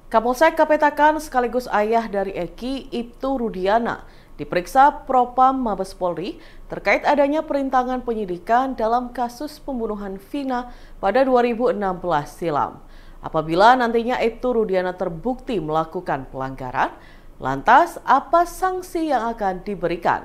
Kapolsek Kapetakan sekaligus ayah dari Eki, Ibtu Rudiana, diperiksa Propam Mabes Polri terkait adanya perintangan penyidikan dalam kasus pembunuhan Vina pada 2016 silam. Apabila nantinya Ibtu Rudiana terbukti melakukan pelanggaran, lantas apa sanksi yang akan diberikan?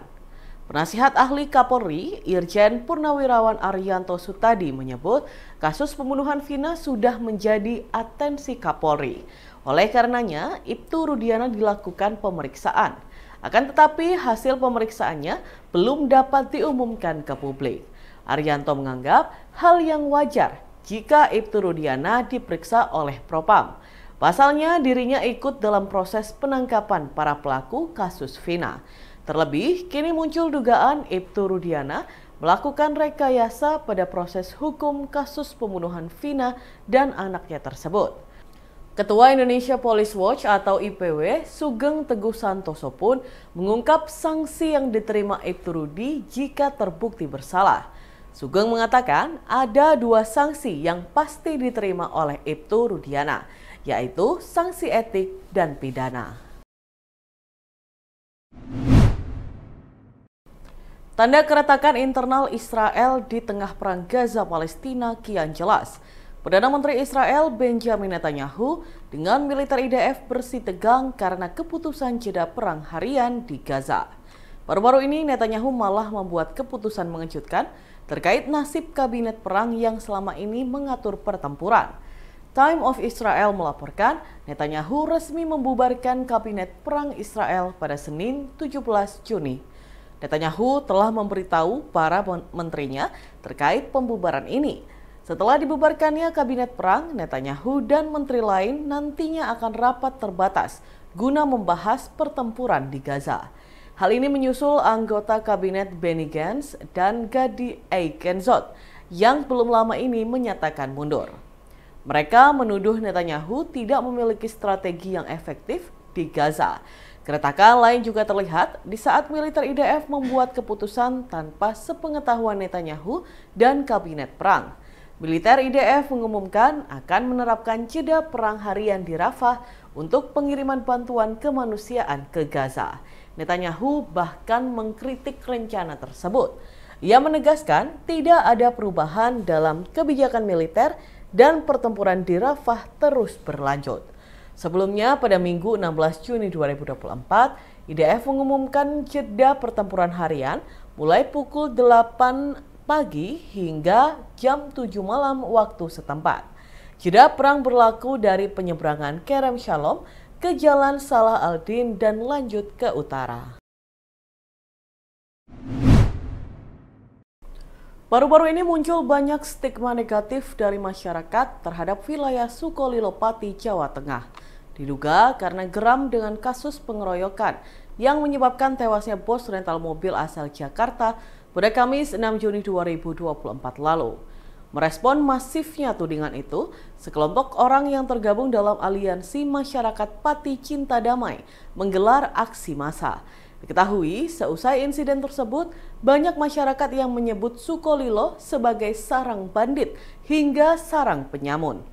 Penasihat Ahli Kapolri, Irjen Purnawirawan Arianto Sutadi menyebut kasus pembunuhan Vina sudah menjadi atensi Kapolri. Oleh karenanya, Ibtu Rudiana dilakukan pemeriksaan. Akan tetapi hasil pemeriksaannya belum dapat diumumkan ke publik. Arianto menganggap hal yang wajar jika Ibtu Rudiana diperiksa oleh Propam. Pasalnya dirinya ikut dalam proses penangkapan para pelaku kasus Vina. Terlebih, kini muncul dugaan Ibtu Rudiana melakukan rekayasa pada proses hukum kasus pembunuhan Vina dan anaknya tersebut. Ketua Indonesia Police Watch atau IPW, Sugeng Teguh Santoso pun mengungkap sanksi yang diterima Ibtu Rudi jika terbukti bersalah. Sugeng mengatakan ada dua sanksi yang pasti diterima oleh Ibtu Rudiana, yaitu sanksi etik dan pidana. Tanda keretakan internal Israel di tengah perang Gaza-Palestina kian jelas. Perdana Menteri Israel Benjamin Netanyahu dengan militer IDF bersitegang karena keputusan jeda perang harian di Gaza. Baru-baru ini Netanyahu malah membuat keputusan mengejutkan terkait nasib kabinet perang yang selama ini mengatur pertempuran. Time of Israel melaporkan Netanyahu resmi membubarkan kabinet perang Israel pada Senin 17 Juni. Netanyahu telah memberitahu para menterinya terkait pembubaran ini. Setelah dibubarkannya kabinet perang, Netanyahu dan menteri lain nantinya akan rapat terbatas guna membahas pertempuran di Gaza. Hal ini menyusul anggota kabinet Benny Gantz dan Gadi Eisenkot yang belum lama ini menyatakan mundur. Mereka menuduh Netanyahu tidak memiliki strategi yang efektif di Gaza. Keretakan lain juga terlihat di saat militer IDF membuat keputusan tanpa sepengetahuan Netanyahu dan kabinet perang. Militer IDF mengumumkan akan menerapkan jeda perang harian di Rafah untuk pengiriman bantuan kemanusiaan ke Gaza. Netanyahu bahkan mengkritik rencana tersebut. Ia menegaskan tidak ada perubahan dalam kebijakan militer dan pertempuran di Rafah terus berlanjut. Sebelumnya pada Minggu 16 Juni 2024, IDF mengumumkan jeda pertempuran harian mulai pukul 8 pagi hingga jam 7 malam waktu setempat. Jeda perang berlaku dari penyeberangan Kerem Shalom ke Jalan Salah al-Din dan lanjut ke utara. Baru-baru ini muncul banyak stigma negatif dari masyarakat terhadap wilayah Sukolilo Pati, Jawa Tengah. Diduga karena geram dengan kasus pengeroyokan yang menyebabkan tewasnya bos rental mobil asal Jakarta pada Kamis 6 Juni 2024 lalu. Merespon masifnya tudingan itu, sekelompok orang yang tergabung dalam aliansi masyarakat Pati Cinta Damai menggelar aksi massa. Diketahui, seusai insiden tersebut, banyak masyarakat yang menyebut Sukolilo sebagai sarang bandit hingga sarang penyamun.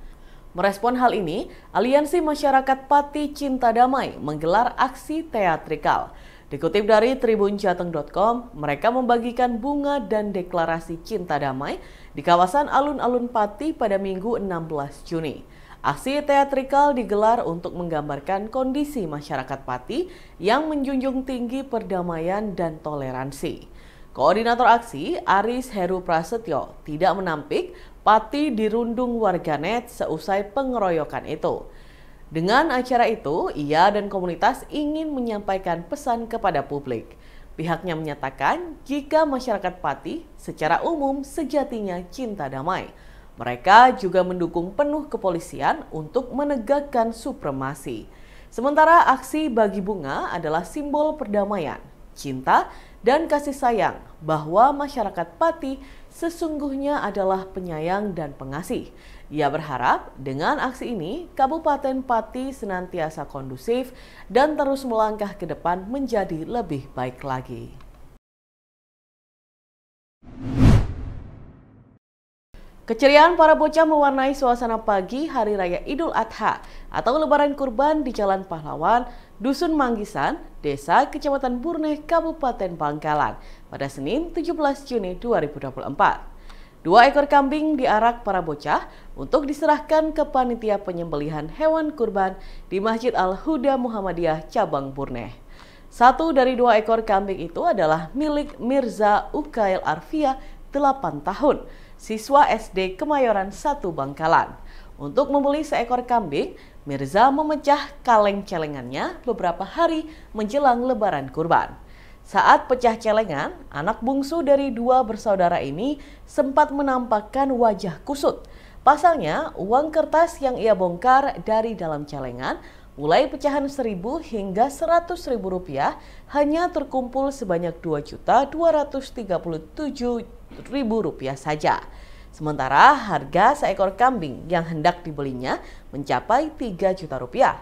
Merespon hal ini, aliansi masyarakat Pati Cinta Damai menggelar aksi teatrikal. Dikutip dari tribunjateng.com, mereka membagikan bunga dan deklarasi cinta damai di kawasan alun-alun Pati pada Minggu 16 Juni. Aksi teatrikal digelar untuk menggambarkan kondisi masyarakat Pati yang menjunjung tinggi perdamaian dan toleransi. Koordinator aksi, Aris Heru Prasetyo, tidak menampik Pati dirundung warganet seusai pengeroyokan itu. Dengan acara itu, ia dan komunitas ingin menyampaikan pesan kepada publik. Pihaknya menyatakan jika masyarakat Pati secara umum sejatinya cinta damai. Mereka juga mendukung penuh kepolisian untuk menegakkan supremasi. Sementara aksi bagi bunga adalah simbol perdamaian, cinta, dan kasih sayang bahwa masyarakat Pati sesungguhnya adalah penyayang dan pengasih. Ia berharap dengan aksi ini, Kabupaten Pati senantiasa kondusif dan terus melangkah ke depan menjadi lebih baik lagi. Keceriaan para bocah mewarnai suasana pagi Hari Raya Idul Adha atau Lebaran Kurban di Jalan Pahlawan, Dusun Manggisan, Desa Kecamatan Burneh, Kabupaten Bangkalan pada Senin 17 Juni 2024. 2 ekor kambing diarak para bocah untuk diserahkan ke panitia penyembelihan hewan kurban di Masjid Al-Huda Muhammadiyah Cabang Burneh. 1 dari 2 ekor kambing itu adalah milik Mirza Ukail Arfia, 8 tahun, siswa SD Kemayoran 1 Bangkalan. Untuk membeli seekor kambing, Mirza memecah kaleng celengannya beberapa hari menjelang Lebaran Kurban. Saat pecah celengan, anak bungsu dari 2 bersaudara ini sempat menampakkan wajah kusut. Pasalnya, uang kertas yang ia bongkar dari dalam celengan mulai pecahan 1.000 hingga 100.000 rupiah hanya terkumpul sebanyak 2.237.000 rupiah saja. Sementara harga seekor kambing yang hendak dibelinya mencapai 3 juta rupiah.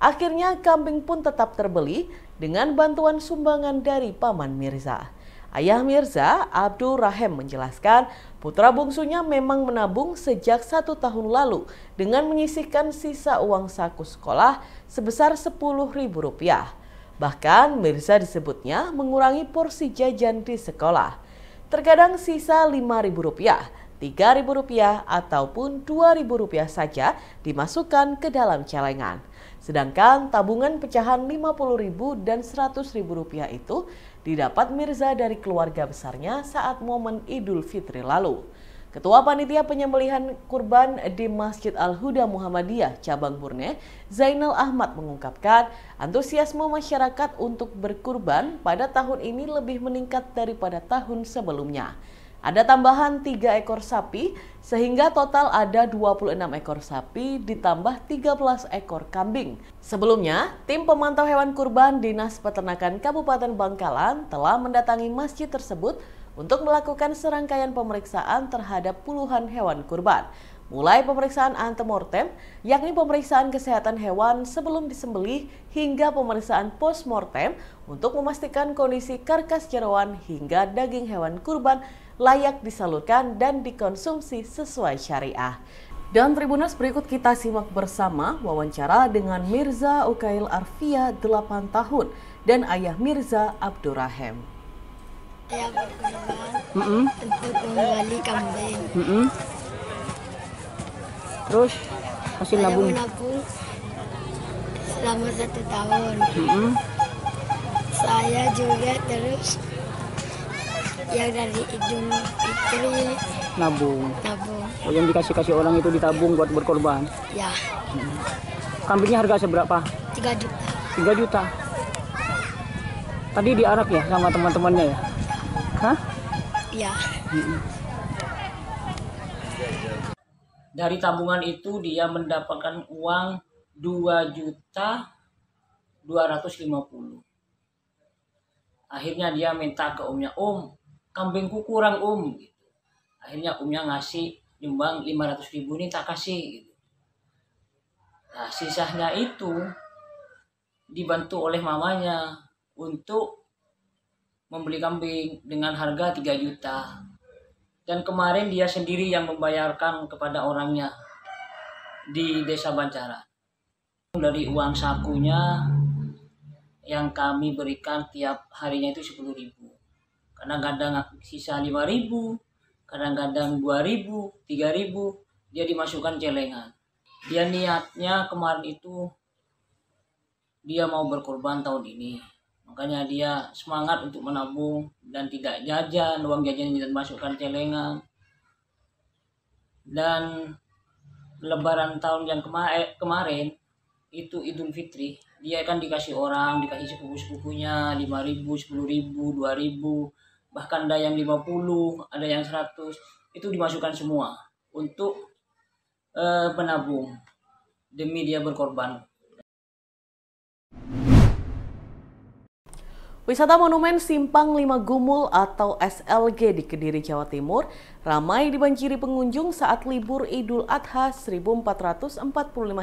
Akhirnya kambing pun tetap terbeli dengan bantuan sumbangan dari paman Mirza. Ayah Mirza, Abdul Rahim, menjelaskan putra bungsunya memang menabung sejak 1 tahun lalu dengan menyisihkan sisa uang saku sekolah sebesar 10.000 rupiah. Bahkan Mirza disebutnya mengurangi porsi jajan di sekolah. Terkadang sisa 5.000 rupiah, 3.000 rupiah ataupun 2.000 rupiah saja dimasukkan ke dalam celengan. Sedangkan tabungan pecahan 50.000 dan 100.000 rupiah itu didapat Mirza dari keluarga besarnya saat momen Idul Fitri lalu. Ketua Panitia Penyembelihan Kurban di Masjid Al-Huda Muhammadiyah Cabang Burneh, Zainal Ahmad, mengungkapkan antusiasme masyarakat untuk berkurban pada tahun ini lebih meningkat daripada tahun sebelumnya. Ada tambahan 3 ekor sapi sehingga total ada 26 ekor sapi ditambah 13 ekor kambing. Sebelumnya, tim pemantau hewan kurban Dinas Peternakan Kabupaten Bangkalan telah mendatangi masjid tersebut untuk melakukan serangkaian pemeriksaan terhadap puluhan hewan kurban. Mulai pemeriksaan antemortem, yakni pemeriksaan kesehatan hewan sebelum disembelih, hingga pemeriksaan postmortem untuk memastikan kondisi karkas jeroan hingga daging hewan kurban layak disalurkan dan dikonsumsi sesuai syariah. Dan Tribuners, berikut kita simak bersama wawancara dengan Mirza Ukail Arfia, 8 tahun, dan ayah Mirza Abdul Rahim. Saya berkurban untuk membeli kambing. Terus hasil Saya nabung menabung selama 1 tahun. Saya juga terus yang dari Idul Fitri nabung. nabung. Oh, yang dikasih orang itu ditabung buat berkorban. Ya, Kambingnya harga seberapa? 3 juta. 3 juta. Tadi diarak ya sama teman-temannya ya? Hah? Ya, Dari tabungan itu dia mendapatkan uang 2.250.000. Akhirnya dia minta ke omnya, "Om, kambingku kurang om." Gitu. Akhirnya omnya ngasih nyumbang 500.000, ini tak kasih. Gitu. Nah, sisanya itu dibantu oleh mamanya untuk membeli kambing dengan harga 3 juta. Dan kemarin dia sendiri yang membayarkan kepada orangnya di Desa Bancara. Dari uang sakunya yang kami berikan tiap harinya itu 10.000. Kadang-kadang sisa 5.000, kadang-kadang 2.000, 3.000, dia dimasukkan celengan. Dia niatnya kemarin itu dia mau berkorban tahun ini. Makanya dia semangat untuk menabung dan tidak jajan, uang jajan yang dimasukkan celengan. Dan Lebaran tahun yang kemarin itu Idul Fitri, dia akan dikasih orang, dikasih sepupu-sepupunya 5.000, 10.000, 2.000, bahkan ada yang 50, ada yang 100, itu dimasukkan semua untuk menabung demi dia berkorban. Wisata Monumen Simpang 5 Gumul atau SLG di Kediri, Jawa Timur ramai dibanjiri pengunjung saat libur Idul Adha 1445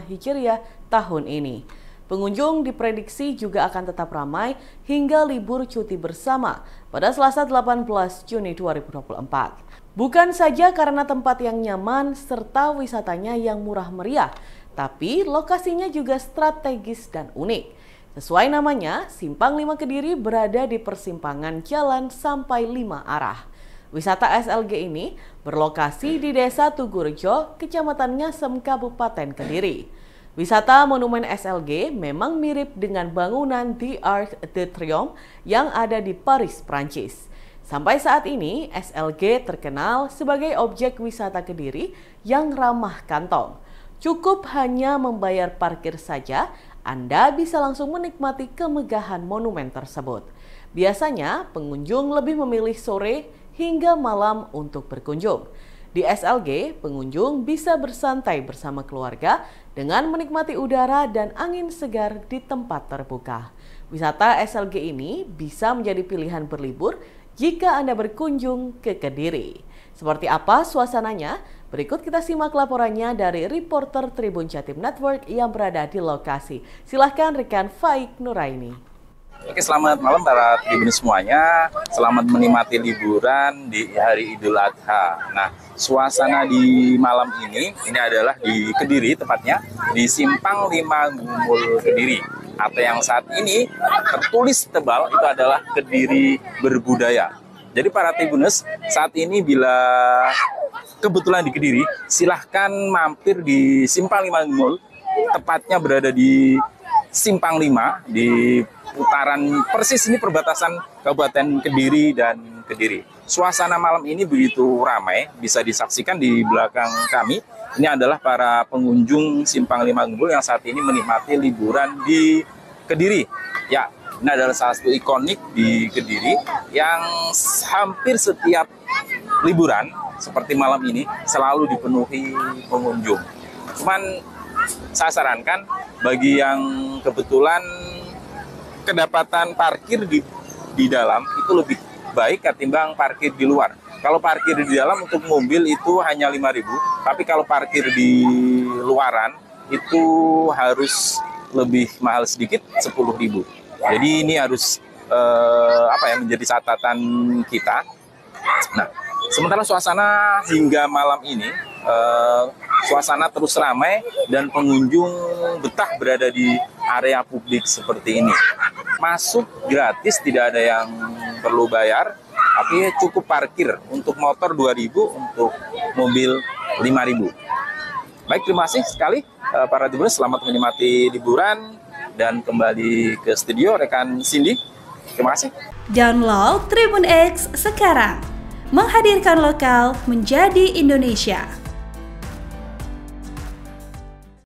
Hijriah tahun ini. Pengunjung diprediksi juga akan tetap ramai hingga libur cuti bersama pada Selasa 18 Juni 2024. Bukan saja karena tempat yang nyaman serta wisatanya yang murah meriah, tapi lokasinya juga strategis dan unik. Sesuai namanya, Simpang 5 Kediri berada di persimpangan jalan sampai 5 arah. Wisata SLG ini berlokasi di Desa Tugurejo, Kecamatan Ngasem, Kabupaten Kediri. Wisata Monumen SLG memang mirip dengan bangunan The Arc de Triomphe yang ada di Paris, Prancis. Sampai saat ini, SLG terkenal sebagai objek wisata Kediri yang ramah kantong. Cukup hanya membayar parkir saja, Anda bisa langsung menikmati kemegahan monumen tersebut. Biasanya, pengunjung lebih memilih sore hingga malam untuk berkunjung. Di SLG, pengunjung bisa bersantai bersama keluarga dengan menikmati udara dan angin segar di tempat terbuka. Wisata SLG ini bisa menjadi pilihan berlibur jika Anda berkunjung ke Kediri. Seperti apa suasananya? Berikut kita simak laporannya dari reporter Tribun Jatim Network yang berada di lokasi. Silahkan rekan Faik Nuraini. Oke, selamat malam para Tribun semuanya. Selamat menikmati liburan di hari Idul Adha. Nah, suasana di malam ini adalah di Kediri, tepatnya di Simpang 5 Gumul Kediri. Atau yang saat ini tertulis tebal itu adalah Kediri Berbudaya. Jadi para Tribuners, saat ini bila kebetulan di Kediri, silahkan mampir di Simpang 5 Gumul, tepatnya berada di Simpang 5, di putaran persis ini perbatasan Kabupaten Kediri dan Kediri. Suasana malam ini begitu ramai, bisa disaksikan di belakang kami. Ini adalah para pengunjung Simpang 5 Gumul yang saat ini menikmati liburan di Kediri. Ya, ini adalah salah satu ikonik di Kediri yang hampir setiap liburan seperti malam ini selalu dipenuhi pengunjung. Cuman saya sarankan bagi yang kebetulan kedapatan parkir di dalam itu lebih baik ketimbang parkir di luar. Kalau parkir di dalam untuk mobil itu hanya 5.000, tapi kalau parkir di luaran itu harus lebih mahal sedikit, 10.000. Jadi ini harus menjadi catatan kita. Nah, sementara suasana hingga malam ini suasana terus ramai dan pengunjung betah berada di area publik seperti ini. Masuk gratis, tidak ada yang perlu bayar, tapi cukup parkir. Untuk motor 2.000, untuk mobil 5.000. Baik, terima kasih sekali para Tribuners, selamat menikmati liburan dan kembali ke studio rekan Cindy. Terima kasih. Download Tribun X sekarang. Menghadirkan lokal menjadi Indonesia.